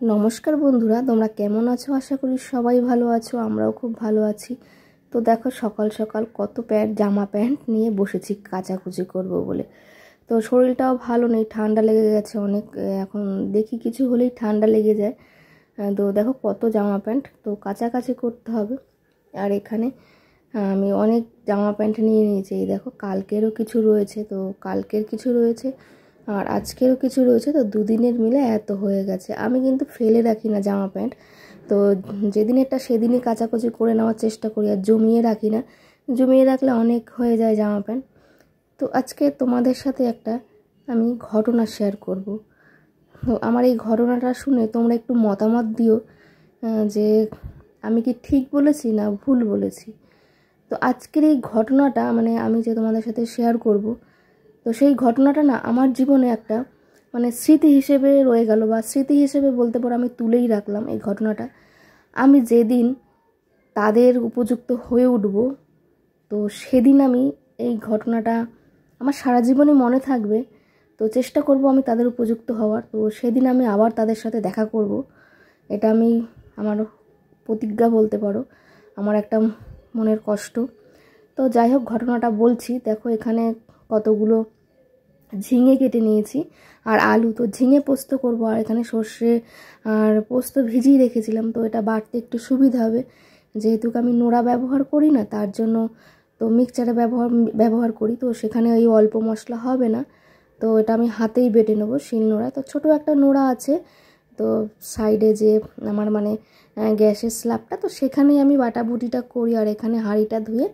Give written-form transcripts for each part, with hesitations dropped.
नमस्कार बंधुरा तोमरा केमन आछो आशा करी सबाई भालो आछो आमराओ खूब भालो आछि। तो देखो सकाल सकाल कत प्यान्ट जामा प्यान्ट निये बसेछि काचाकुचि करबो बोले। तो शरीरटाओ भालो नेই, ठांडा लेगे गेছে अनेक, এখন देखी किछु हलेই ঠান্ডা लेगे যায়। तो देखो कत जामा प्यान्ट तो काचाकाचि करते হবে। আর এখানে আমি অনেক জামা প্যান্ট নিয়ে নিয়েছি। এই দেখো কালকেরও কিছু রয়েছে, তো কালকের কিছু রয়েছে আর আজকেরও কিছু রয়েছে, তো দুদিনের মিলে এত হয়ে গেছে। আমি কিন্তু ফেলে রাখি না জামা প্যান্ট, তো যেদিনেরটা সেদিনই কাচাকুচি করে নেওয়ার চেষ্টা করি, আর জমিয়ে রাখি না, জমিয়ে রাখলে অনেক হয়ে যায় জামা প্যান্ট। তো আজকে তোমাদের সাথে একটা আমি ঘটনা শেয়ার করব। তো আমার এই ঘটনাটা শুনে তোমরা একটু মতামত দিও যে আমি কি ঠিক বলেছি না ভুল বলেছি। তো আজকের এই ঘটনাটা মানে আমি যে তোমাদের সাথে শেয়ার করব, তো সেই ঘটনাটা না আমার জীবনে একটা মানে স্মৃতি হিসেবে রয়ে গেল, বা স্মৃতি হিসেবে বলতে পারো আমি তুলেই রাখলাম এই ঘটনাটা। আমি যেদিন তাদের উপযুক্ত হয়ে উঠব, তো সেদিন আমি এই ঘটনাটা আমার সারা জীবনই মনে থাকবে। তো চেষ্টা করব আমি তাদের উপযুক্ত হওয়ার, তো সেদিন আমি আবার তাদের সাথে দেখা করব। এটা আমি আমার প্রতিজ্ঞা বলতে পারো, আমার একটা মনের কষ্ট। তো যাই হোক ঘটনাটা বলছি। দেখো এখানে কতগুলো ঝিঙে কেটে নিয়েছি আর আলু, তো ঝিঙে পোস্ত করব, আর এখানে সর্ষে আর পোস্ত ভিজিয়ে রেখেছিলাম। তো এটা বাটতে একটু সুবিধা হবে, যেহেতু আমি নোড়া ব্যবহার করি না তার জন্য তো মিক্সচারে ব্যবহার করি। তো সেখানে ওই অল্প মশলা হবে না, তো এটা আমি হাতেই বেটে নেবো শিল নোড়া। তো ছোটো একটা নোড়া আছে তো সাইডে যে আমার মানে গ্যাসের স্ল্যাবটা, তো সেখানেই আমি বাটাবুটিটা করি। আর এখানে হাঁড়িটা ধুয়ে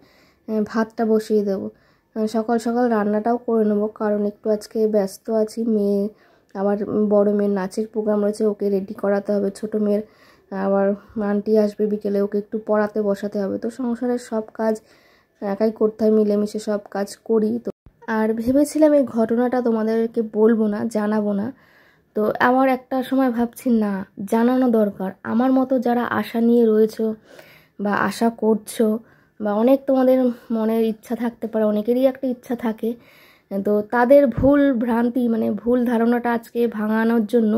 ভাতটা বসিয়ে দেবো। সকাল সকাল রান্নাটাও করে নেবো, কারণ একটু আজকে ব্যস্ত আছি। মেয়ে আবার বড় মেয়ের নাচের প্রোগ্রাম রয়েছে, ওকে রেডি করাতে হবে। ছোটো মেয়ের আবার আন্টি আসবে বিকেলে, ওকে একটু পড়াতে বসাতে হবে। তো সংসারের সব কাজ একাই করতে হয়, মিলেমিশে সব কাজ করি। তো আর ভেবেছিলাম এই ঘটনাটা তোমাদেরকে বলবো না, জানাবো না। তো আমার একটা সময় ভাবছি না, জানানো দরকার। আমার মতো যারা আশা নিয়ে রয়েছো বা আশা করছো, বা অনেক তোমাদের মনের ইচ্ছা থাকতে পারে, অনেকেরই একটা ইচ্ছা থাকে, তো তাদের ভুল ভ্রান্তি মানে ভুল ধারণাটা আজকে ভাঙানোর জন্য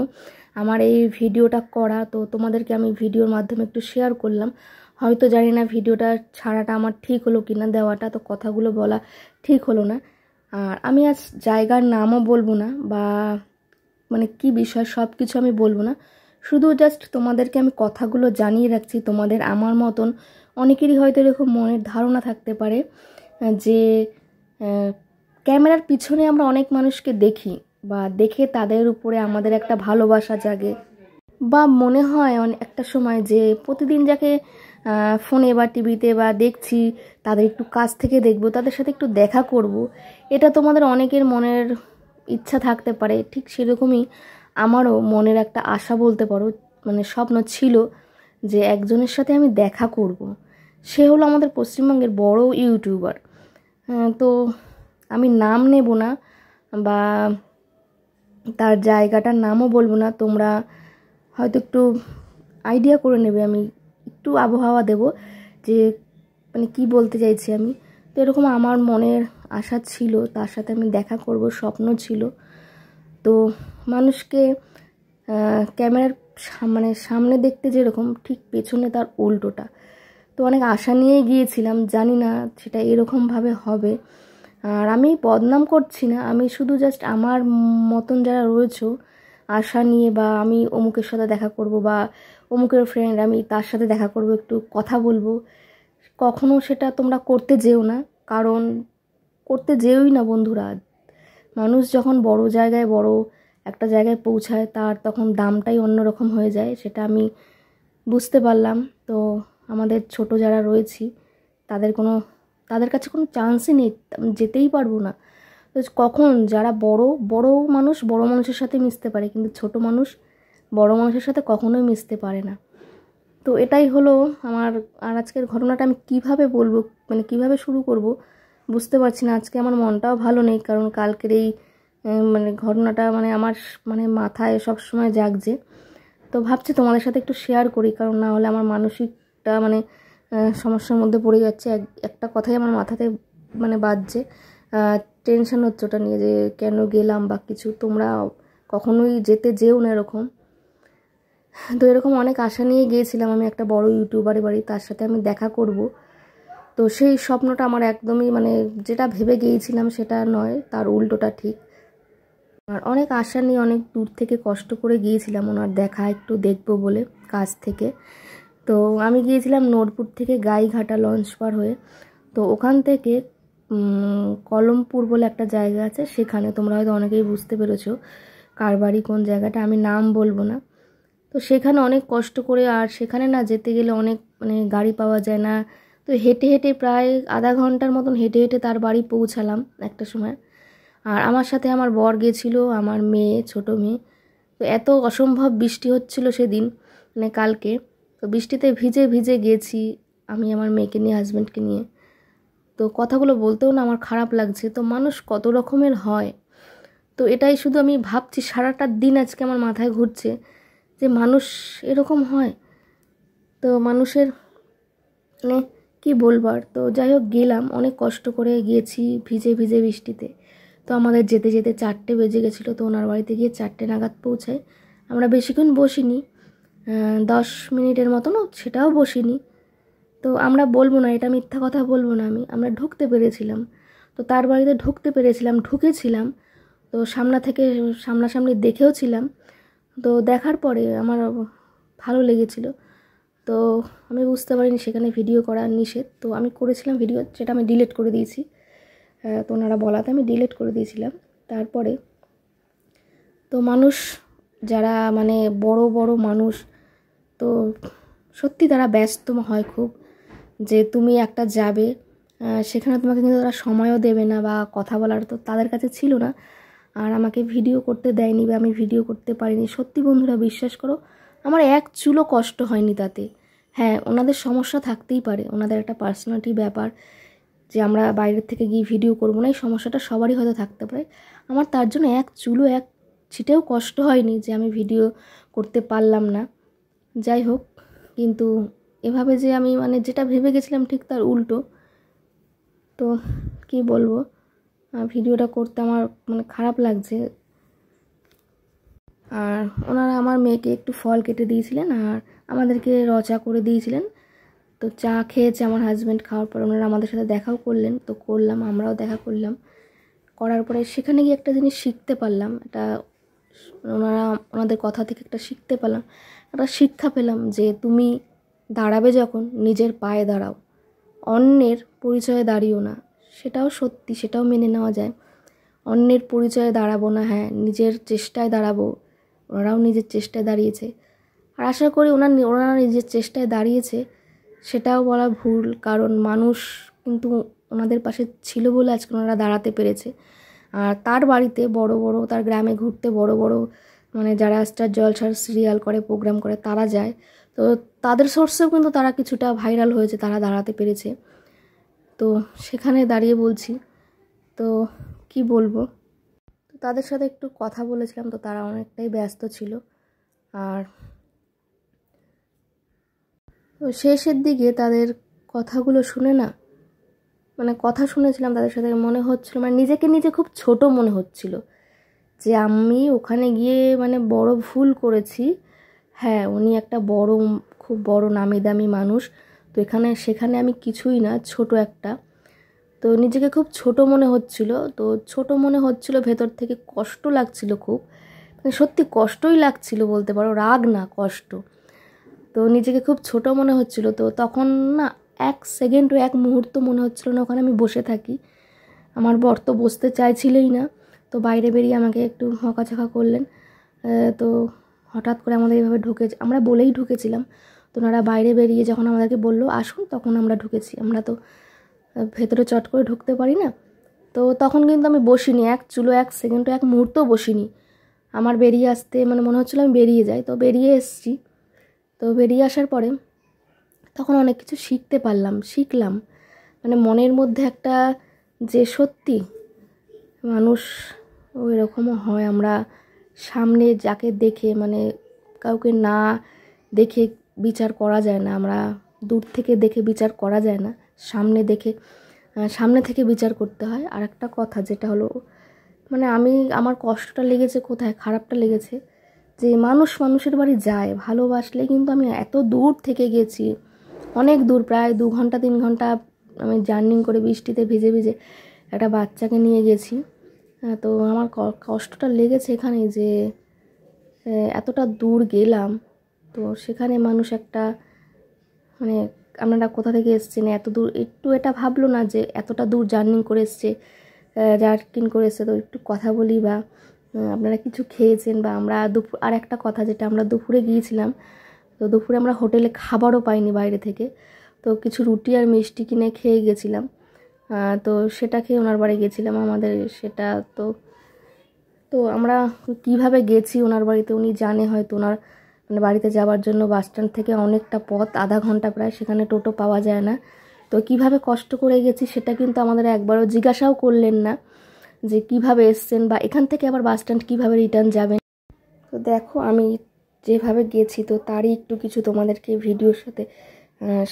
আমার এই ভিডিওটা করা। তো তোমাদেরকে আমি ভিডিওর মাধ্যমে একটু শেয়ার করলাম। হয়তো জানি না ভিডিওটা ছাড়াটা আমার ঠিক হলো কি না, দেওয়াটা তো কথাগুলো বলা ঠিক হলো না। আর আমি আজ জায়গার নামও বলবো না, বা মানে কি বিষয় সব কিছু আমি বলবো না, শুধু জাস্ট তোমাদেরকে আমি কথাগুলো জানিয়ে রাখছি। তোমাদের আমার মতন অনেকেরই হয়তো এরকম মনের ধারণা থাকতে পারে যে ক্যামেরার পিছনে আমরা অনেক মানুষকে দেখি, বা দেখে তাদের উপরে আমাদের একটা ভালোবাসা জাগে, বা মনে হয় একটা সময় যে প্রতিদিন যাকে ফোনে বা টিভিতে বা দেখছি তাদের একটু কাছ থেকে দেখবো, তাদের সাথে একটু দেখা করব। এটা তোমাদের অনেকের মনের ইচ্ছা থাকতে পারে। ঠিক সেরকমই আমারও মনের একটা আশা বলতে পারো, মানে স্বপ্ন ছিল যে একজনের সাথে আমি দেখা করব। সে হলো আমাদের পশ্চিমবঙ্গের বড় ইউটিউবার। তো আমি নাম নেব না, বা তার জায়গাটার নামও বলবো না। তোমরা হয়তো একটু আইডিয়া করে নেবে, আমি একটু আবহাওয়া দেব যে মানে কি বলতে চাইছি আমি। তো এরকম আমার মনের আশা ছিল, তার সাথে আমি দেখা করব, স্বপ্ন ছিল। তো মানুষকে ক্যামেরার মানে সামনে দেখতে যেরকম, ঠিক পেছনে তার উল্টোটা। তো অনেক আশা নিয়ে গিয়েছিলাম, জানি না সেটা এরকমভাবে হবে। আর আমি বদনাম করছি না, আমি শুধু জাস্ট আমার মতন যারা রয়েছে আশা নিয়ে, বা আমি অমুকের সাথে দেখা করব, বা অমুকের ফ্রেন্ড আমি তার সাথে দেখা করব, একটু কথা বলবো, কখনো সেটা তোমরা করতে যেও না। কারণ করতে যেওই না বন্ধুরা। মানুষ যখন বড় জায়গায় বড় একটা জায়গায় পৌঁছায়, তার তখন দামটাই অন্যরকম হয়ে যায়, সেটা আমি বুঝতে পারলাম। তো আমাদের ছোট যারা রয়েছি তাদের কাছে কোনো চান্সই নেই, যেতেই পারবো না। তো কখন যারা বড় মানুষ বড় মানুষের সাথে মিশতে পারে, কিন্তু ছোট মানুষ বড় মানুষের সাথে কখনোই মিশতে পারে না। তো এটাই হলো আমার। আর আজকের ঘটনাটা আমি কিভাবে বলবো, মানে কিভাবে শুরু করব বুঝতে পারছি না। আজকে আমার মনটাও ভালো নেই, কারণ কালকের এই মানে ঘটনাটা মানে আমার মানে মাথায় সব সময় জাগছে। তো ভাবছি তোমাদের সাথে একটু শেয়ার করি, কারণ না হলে আমার মানসিকটা মানে সমস্যার মধ্যে পড়ে যাচ্ছে। একটা কথাই আমার মাথাতে মানে বাজছে, টেনশন হচ্ছে ওটা নিয়ে, যে কেন গেলাম বা কিছু। তোমরা কখনোই যেতে যেও না এরকম। তো এরকম অনেক আশা নিয়ে গিয়েছিলাম আমি একটা বড় ইউটিউবারের বাড়ি, তার সাথে আমি দেখা করব। তো সেই স্বপ্নটা আমার একদমই মানে যেটা ভেবে গিয়েছিলাম সেটা নয়, তার উল্টোটা ঠিক। আর অনেক আশা নিয়ে অনেক দূর থেকে কষ্ট করে গিয়েছিলাম ওনার দেখা একটু দেখবো বলে কাছ থেকে। তো আমি গিয়েছিলাম নোরপুর থেকে গাইঘাটা লঞ্চ পার হয়ে। তো ওখান থেকে কলমপুর বলে একটা জায়গা আছে, সেখানে তোমরা হয়তো অনেকেই বুঝতে পেরেছো কার বাড়ি কোন জায়গাটা, আমি নাম বলবো না। তো সেখানে অনেক কষ্ট করে, আর সেখানে না যেতে গেলে অনেক মানে গাড়ি পাওয়া যায় না। তো হেঁটে হেঁটে প্রায় আধা ঘন্টার মতন হেঁটে হেঁটে তার বাড়ি পৌঁছালাম একটা সময়। আর আমার সাথে আমার বর গেছিলো, আমার মেয়ে, ছোট মেয়ে। তো এত অসম্ভব বৃষ্টি হচ্ছিল সেদিন, মানে কালকে। তো বৃষ্টিতে ভিজে ভিজে গেছি আমি আমার মেয়েকে নিয়ে, হাজব্যান্ডকে নিয়ে। তো কথাগুলো বলতেও না আমার খারাপ লাগছে। তো মানুষ কত রকমের হয়, তো এটাই শুধু আমি ভাবছি সারাটা দিন আজকে আমার মাথায় ঘুরছে যে মানুষ এরকম হয়। তো মানুষের মানে কী বলবার। তো যাই হোক গেলাম, অনেক কষ্ট করে গিয়েছি ভিজে ভিজে বৃষ্টিতে। তো আমাদের যেতে যেতে 4টে বেজে গেছিলো। তো ওনার বাড়িতে গিয়ে 4টে নাগাদ পৌঁছায়। আমরা বেশিক্ষণ বসিনি, 10 মিনিটের মতনও সেটাও বসিনি। তো আমরা বলবো না, এটা মিথ্যা কথা বলবো না, আমরা ঢুকতে পেরেছিলাম। তো তার বাড়িতে ঢুকতে পেরেছিলাম, ঢুকেছিলাম। তো সামনাসামনি দেখেও ছিলাম। তো দেখার পরে আমার ভালো লেগেছিল। তো আমি বুঝতে পারিনি সেখানে ভিডিও করা নিষেধ। তো আমি করেছিলাম ভিডিও, যেটা আমি ডিলিট করে দিয়েছি। তো ওনারা বলাতে আমি ডিলিট করে দিয়েছিলাম। তারপরে তো মানুষ যারা মানে বড় বড় মানুষ, তো সত্যি তারা ব্যস্ত হয় খুব, যে তুমি একটা যাবে সেখানে তোমাকে কিন্তু তারা সময়ও দেবে না বা কথা বলার তো তাদের কাছে ছিল না। আর আমাকে ভিডিও করতে দেয়নি বা আমি ভিডিও করতে পারিনি। সত্যি বন্ধুরা বিশ্বাস করো, আমার এক চুলও কষ্ট হয়নি তাতে। হ্যাঁ, ওনাদের সমস্যা থাকতেই পারে, ওনাদের একটা পার্সোনালিটি ব্যাপার যে আমরা বাইরের থেকে গিয়ে ভিডিও করবো না, এই সমস্যাটা সবারই হয়তো থাকতে পারে। আমার তার জন্য এক চুলও এক ছিটেও কষ্ট হয়নি যে আমি ভিডিও করতে পারলাম না। যাই হোক, কিন্তু এভাবে যে আমি মানে যেটা ভেবে গেছিলাম ঠিক তার উল্টো। তো কি বলবো, ভিডিওটা করতে আমার মানে খারাপ লাগছে। আর ওনারা আমার মেয়েকে একটু ফল কেটে দিয়েছিলেন আর আমাদেরকে চা করে দিয়েছিলেন। তো চা খেয়েছে আমার হাজব্যান্ড, খাওয়ার পর ওনারা আমাদের সাথে দেখাও করলেন। তো করলাম, আমরাও দেখা করলাম। করার পরে সেখানে গিয়ে একটা জিনিস শিখতে পারলাম, এটা ওনাদের কথা থেকে একটা শিখতে পেলাম, একটা শিক্ষা পেলাম যে তুমি দাঁড়াবে যখন নিজের পায়ে দাঁড়াও, অন্যের পরিচয়ে দাঁড়িও না। সেটাও সত্যি, সেটাও মেনে নেওয়া যায়। অন্যের পরিচয়ে দাঁড়াবো না, হ্যাঁ নিজের চেষ্টায় দাঁড়াবো। ওনারাও নিজের চেষ্টায় দাঁড়িয়েছে, আর আশা করি ওনারা নিজের চেষ্টায় দাঁড়িয়েছে সেটাও বলা ভুল, কারণ মানুষ কিন্তু ওনাদের পাশে ছিল বলে আজকে ওনারা দাঁড়াতে পেরেছে। আর তার বাড়িতে বড় বড়, তার গ্রামে ঘুরতে বড় বড় মানে যারা স্টার জলসার সিরিয়াল করে, প্রোগ্রাম করে, তারা যায়। তো তাদের সোর্সেও কিন্তু তারা কিছুটা ভাইরাল হয়েছে, তারা দাঁড়াতে পেরেছে। তো সেখানে দাঁড়িয়ে বলছি, তো কি বলবো। তো তাদের সাথে একটু কথা বলেছিলাম, তো তারা অনেকটাই ব্যস্ত ছিল। আর তো শেষের দিকে তাদের কথাগুলো শুনে না, মানে কথা শুনেছিলাম তাদের সাথে, মনে হচ্ছিল মানে নিজেকে নিজে খুব ছোট মনে হচ্ছিল যে আমি ওখানে গিয়ে মানে বড় ভুল করেছি। হ্যাঁ, উনি একটা বড়, খুব বড় নামি দামি মানুষ। তো সেখানে আমি কিছুই না, ছোট একটা। তো নিজেকে খুব ছোট মনে হচ্ছিল। তো ছোট মনে হচ্ছিল, ভেতর থেকে কষ্ট লাগছিল খুব, মানে সত্যি কষ্টই লাগছিল বলতে পারো, রাগ না কষ্ট। তো নিজেকে খুব ছোট মনে হচ্ছিল। তো তখন না এক সেকেন্ড ও এক মুহূর্ত মনে হচ্ছিল না ওখানে আমি বসে থাকি। আমার বর তো বসতে চাইছিলই না। তো বাইরে বেরিয়ে আমাকে একটু হকাঝকা করলেন। তো হঠাৎ করে আমাদের এইভাবে আমরা বলেই ঢুকেছিলাম। তো ওনারা বাইরে বেরিয়ে যখন আমাদেরকে বললো আসুন, তখন আমরা ঢুকেছি। আমরা তো ভেতরে চট করে ঢুকতে পারি না। তো তখন কিন্তু আমি বসিনি, এক চুলো, এক সেকেন্ডও এক মুহূর্তও বসিনি। আমার বেরিয়ে আসতে মানে মনে হচ্ছিলো আমি বেরিয়ে যাই। তো বেরিয়ে এসেছি। তো বেরিয়ে আসার পরে তখন অনেক কিছু শিখলাম। মানে মনের মধ্যে একটা যে সত্যি মানুষ ওই রকমও হয়। আমরা সামনে যাকে দেখে মানে কাউকে না দেখে বিচার করা যায় না, আমরা দূর থেকে দেখে বিচার করা যায় না, সামনে থেকে বিচার করতে হয়। আর একটা কথা যেটা হলো মানে আমার কষ্টটা লেগেছে কোথায়, খারাপটা লেগেছে যে মানুষের বাড়ি যায় ভালোবাসলে, কিন্তু আমি এত দূর থেকে গেছি, অনেক দূর, প্রায় 2 ঘন্টা 3 ঘন্টা আমি জার্নি করে বৃষ্টিতে ভিজে ভিজে একটা বাচ্চাকে নিয়ে গেছি। তো আমার কষ্টটা লেগেছে এখানে যে এতটা দূর গেলাম, তো সেখানে মানুষ একটা মানে আপনারা কোথা থেকে এসছেন এত দূর, একটু এটা ভাবলো না যে এতটা দূর জার্নি করে এসছে, জার্কিং করে এসছে, তো একটু কথা বলি বা আপনারা কিছু খেয়েছেন বা আমরা দুপুর। আর একটা কথা যেটা, আমরা দুপুরে গিয়েছিলাম, তো দুপুরে আমরা হোটেলে খাবারও পাইনি বাইরে থেকে, তো কিছু রুটি আর মিষ্টি কিনে খেয়ে গেছিলাম। তো সেটা খেয়ে ওনার বাড়ি গেছিলাম আমাদের সেটা। তো তো আমরা কিভাবে গেছি ওনার বাড়িতে উনি জানে হয়তো, ওনার মানে বাড়িতে যাওয়ার জন্য বাস স্ট্যান্ড থেকে অনেকটা পথ, আধা ঘন্টা প্রায়, সেখানে টোটো পাওয়া যায় না। তো কিভাবে কষ্ট করে গেছি সেটা কিন্তু আমাদের একবারও জিজ্ঞাসাও করলেন না যে কিভাবে এসছেন বা এখান থেকে আবার বাস স্ট্যান্ড কীভাবে রিটার্ন যাবেন। তো দেখো আমি যেভাবে গেছি তো তারই একটু কিছু তোমাদেরকে ভিডিওর সাথে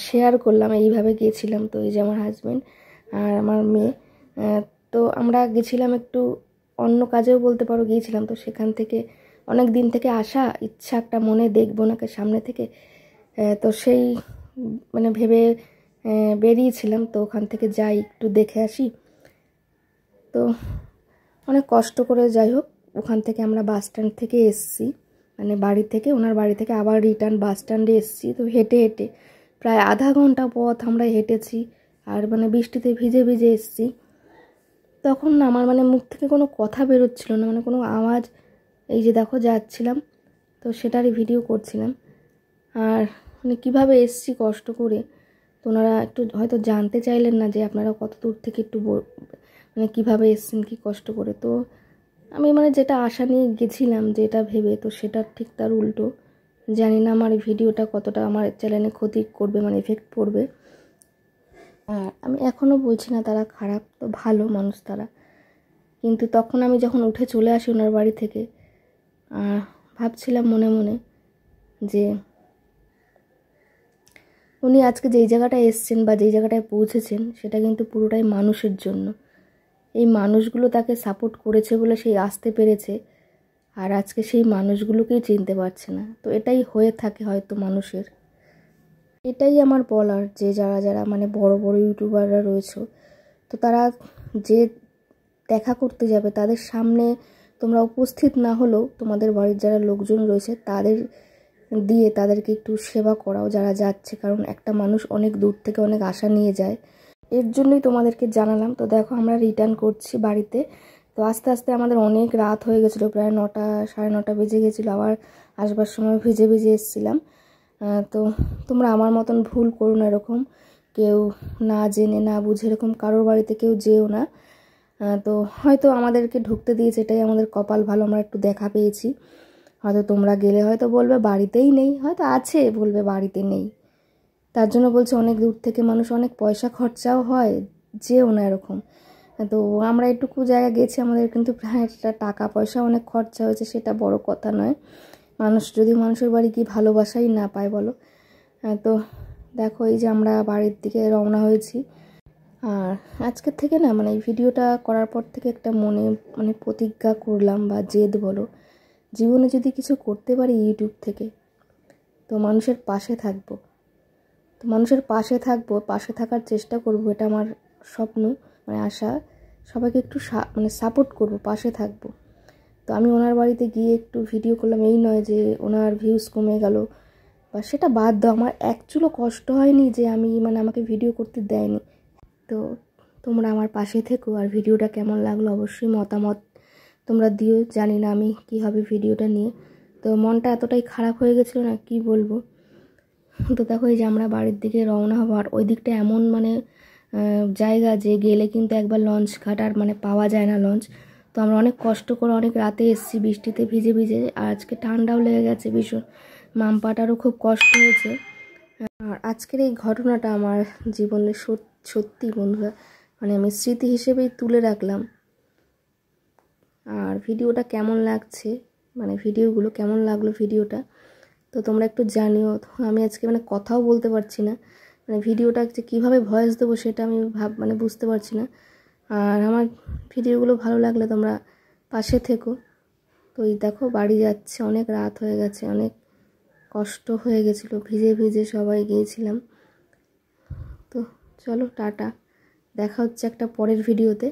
শেয়ার করলাম। এইভাবে গিয়েছিলাম, তো এই যে আমার হাজব্যান্ড আর আমার মেয়ে। তো আমরা গেছিলাম একটু অন্য কাজেও বলতে পারো গিয়েছিলাম, তো সেখান থেকে অনেক দিন থেকে আসা ইচ্ছা একটা মনে, দেখবো নাকি সামনে থেকে, তো সেই মানে ভেবে বেরিয়েছিলাম। তো ওখান থেকে যাই একটু দেখে আসি। তো অনেক কষ্ট করে যাই হোক ওখান থেকে আমরা বাস স্ট্যান্ড থেকে এসছি, মানে বাড়ি থেকে, ওনার বাড়ি থেকে আবার রিটার্ন বাস স্ট্যান্ডে এসছি। তো হেঁটে হেঁটে প্রায় আধা ঘন্টা পথ আমরা হেঁটেছি, আর মানে বৃষ্টিতে ভিজে ভিজে এসছি। তখন না আমার মানে মুখ থেকে কোনো কথা বেরোচ্ছিল না, মানে কোনো আওয়াজ। এই যে দেখো যাচ্ছিলাম, তো সেটারই ভিডিও করছিলাম। আর মানে কীভাবে এসছি কষ্ট করে, তো ওনারা একটু হয়তো জানতে চাইলেন না যে আপনারা কত দূর থেকে একটু মানে কীভাবে এসছেন কি কষ্ট করে। তো আমি মানে যেটা আশা নিয়ে গেছিলাম, যেটা ভেবে, তো সেটা ঠিক তার উল্টো। জানি না আমার ভিডিওটা কতটা আমার চ্যানেলে ক্ষতি করবে, মানে এফেক্ট পড়বে। আর আমি এখনও বলছি না তারা খারাপ, তো ভালো মানুষ তারা। কিন্তু তখন আমি যখন উঠে চলে আসি ওনার বাড়ি থেকে, ভাবছিলাম মনে মনে যে উনি আজকে যেই জায়গাটায় এসছেন বা যেই জায়গাটায় পৌঁছেছেন সেটা কিন্তু পুরোটাই মানুষের জন্য। এই মানুষগুলো তাকে সাপোর্ট করেছে বলে সেই আসতে পেরেছে, আর আজকে সেই মানুষগুলোকেই চিনতে পারছে না। তো এটাই হয়ে থাকে হয়তো মানুষের। এটাই আমার বলার, যে যারা যারা মানে বড় বড় ইউটিউবাররা রয়েছে, তো তারা যে দেখা করতে যাবে তাদের সামনে তোমরা উপস্থিত না হলেও তোমাদের বাড়ির যারা লোকজন রয়েছে তাদের দিয়ে তাদেরকে একটু সেবা করাও যারা যাচ্ছে, কারণ একটা মানুষ অনেক দূর থেকে অনেক আশা নিয়ে যায়। এর জন্যই তোমাদেরকে জানালাম। তো দেখো আমরা রিটার্ন করছি বাড়িতে। তো আস্তে আস্তে আমাদের অনেক রাত হয়ে গেছিলো, প্রায় 9টা 9:30 বেজে গেছিলো। আবার আসবার সময় ভিজে ভিজে এসেছিলাম। তো তোমরা আমার মতন ভুল করো না, এরকম কেউ না জেনে না বুঝে এরকম কারোর বাড়িতে কেউ যেও না। তো হয়তো আমাদেরকে ঢুকতে দিয়েছে, এটাই আমাদের কপাল ভালো, আমরা একটু দেখা পেয়েছি। হয়তো তোমরা গেলে হয়তো বলবে বাড়িতেই নেই, হয়তো আছে বলবে বাড়িতে নেই। তার জন্য বলছে অনেক দূর থেকে মানুষ, অনেক পয়সা খরচাও হয়, যেও না এরকম। তো আমরা এটুকু জায়গা গেছি, আমাদের কিন্তু প্রায় একটা টাকা পয়সা অনেক খরচা হয়েছে, সেটা বড় কথা নয়। মানুষ যদি মানুষের বাড়ি কি ভালোবাসাই না পায় বলো। তো দেখো এই যে আমরা বাড়ির দিকে রওনা হয়েছি। আর আজকের থেকে না মানে এই ভিডিওটা করার পর থেকে একটা মনে মানে প্রতিজ্ঞা করলাম বা জেদ বলো, জীবনে যদি কিছু করতে পারি ইউটিউব থেকে, তো মানুষের পাশে থাকবো। তো মানুষের পাশে থাকবো, পাশে থাকার চেষ্টা করব, এটা আমার স্বপ্ন, মানে আশা। সবাইকে একটু মানে সাপোর্ট করব, পাশে থাকবো। তো আমি ওনার বাড়িতে গিয়ে একটু ভিডিও করলাম, এই নয় যে ওনার ভিউজ কমে গেল বা সেটা বাদ দাও, আমার অ্যাকচুয়ালি কষ্ট হয়নি যে আমি মানে আমাকে ভিডিও করতে দেয়নি। তো তোমরা আমার পাশে থেকো, আর ভিডিওটা কেমন লাগলো অবশ্যই মতামত তোমরা দিও। জানি না আমি কী হবে ভিডিওটা নিয়ে, তো মনটা এতটাই খারাপ হয়ে গেছিলো না কি বলবো। তো দেখো এই যে আমরা বাড়ির দিকে রওনা হবো, আর ওই দিকটা এমন মানে জায়গা যে গেলে কিন্তু একবার লঞ্চ ঘাট আর মানে পাওয়া যায় না লঞ্চ। তো আমরা অনেক কষ্ট করে অনেক রাতে এসেছি বৃষ্টিতে ভিজে ভিজে, আর আজকে ঠান্ডাও লেগে গেছে ভীষণ, মামপাটারও খুব কষ্ট হয়েছে। আর আজকের এই ঘটনাটা আমার জীবনে সত্যি বন্ধুরা মানে আমি স্মৃতি হিসেবেই তুলে রাখলাম। আর ভিডিওটা কেমন লাগছে, মানে ভিডিওগুলো কেমন লাগলো ভিডিওটা, তো তোমরা একটু জানিও। তো আমি আজকে মানে কথাও বলতে পারছি না, মানে ভিডিওটা যে কীভাবে ভয়েস দেবো সেটা আমি মানে বুঝতে পারছি না। আর আমার ভিডিওগুলো ভালো লাগলে তোমরা পাশে থেকো। তো এই দেখো বাড়ি যাচ্ছে, অনেক রাত হয়ে গেছে, অনেক কষ্ট হয়ে গেছিলো, ভিজে ভিজে সবাই গিয়েছিলাম। তো চলো টাটা, দেখা হচ্ছে একটা পরের ভিডিওতে।